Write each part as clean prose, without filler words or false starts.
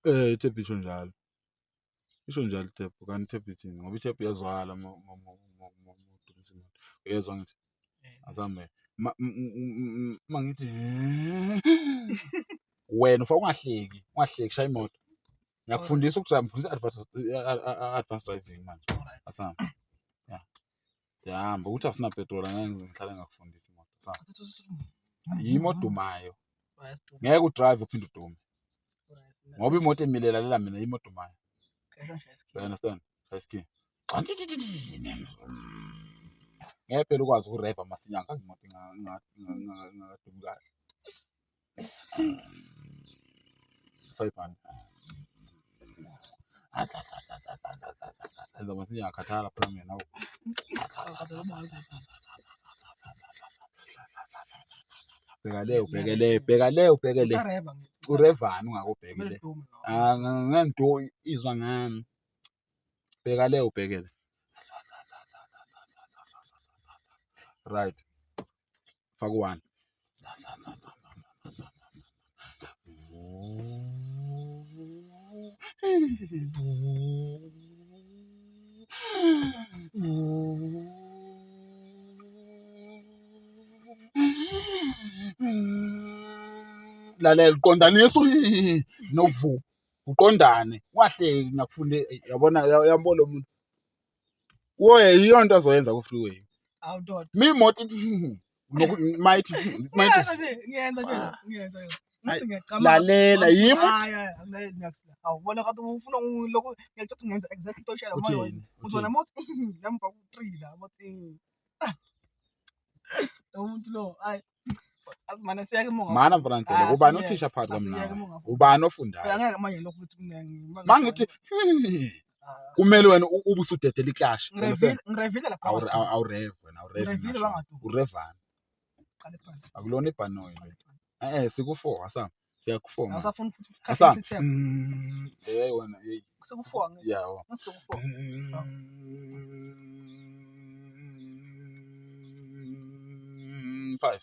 Ithephu isho njalo ithephu kanti ithephu ithini ngoba ithephu iyazwakala udumisa imoto uyezwa ngithi azame mangithi wena ufake ungahleki shaya imoto ngiyakufundisa ukudrayiva ngifundisa advanced driving manje asamba ya siyahamba ukuthi asina petrol angeke ngihlale ngakufundisa imoto asamba yimo odumayo ngeke udrayive uphinde udume ngoba imoto emilela mina yimo odumayo you understand ngeke phela ukwazi ukureva masinya ngake imoto ingadumi kahle 500 Enza masinya ngakhathala phela mina awu bheka le urevani ungakubhekele ngento izwa ngami bheka le ubhekele right faka one lalela uqondanisa novu uqondane wahleki ngakufunde yabona lo muntu woye yiyo into azoyenza ku-freeway imoto might lalela yimo awubona kade ufuna ngilokho ngiyacathi ngenza exactly into oyishela manje uzona mothi ngemva ku3 la mothi umuntu lo hayi azimane siyake mana mfanansele ubani uthisha phakathi kwamina ubani ofundayo angeke manje lokho ukuthi mangithi kumele wena ube usudedela iklash ngirevile lapha awurev wena urevani akulona ibhanoyi siku4 asam siyaku4 awusafuna futhi asam wena siku4 yawo siku4 5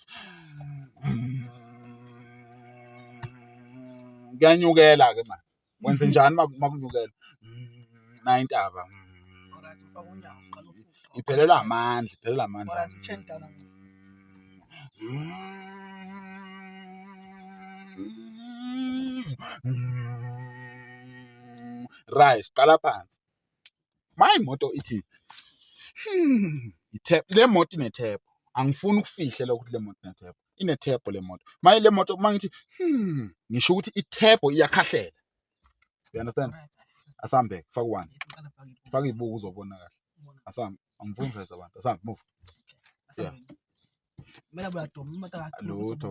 kuyanyukela ke manje wenze njani makunyukela 9 intaba iphelelwa amandla right qala phansi imoto ithi le moto inethephu angifuni ukufihle ukuthi le moto inethephu le moto le moto mangithi ngisho ukuthi ithephu iyakhahlela you understand asambe faka one faka ibuko uzobona kahle asam angifuni ukushayisa abantu asam move yeah mina bayadoma imoto yakhe lutho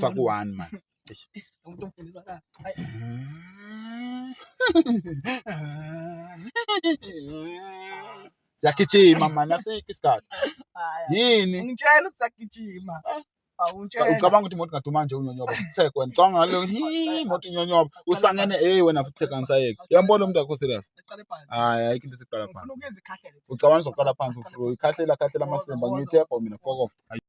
faka one man umuntu ofundisa la siyagijima man asikho isikhathi yini ngitshela usagijima ucabanga ukuthi imoto ingaduma nje unyonyoba futheke wena canga ngalo imoto inyonyoba usangene wena futheke angisayeki uyambona umuntu akho serious hayi ayikho into esiqala phansi ucabanga uzoqala phansi ukhahlela amasemba ngiyithepha mina fuck off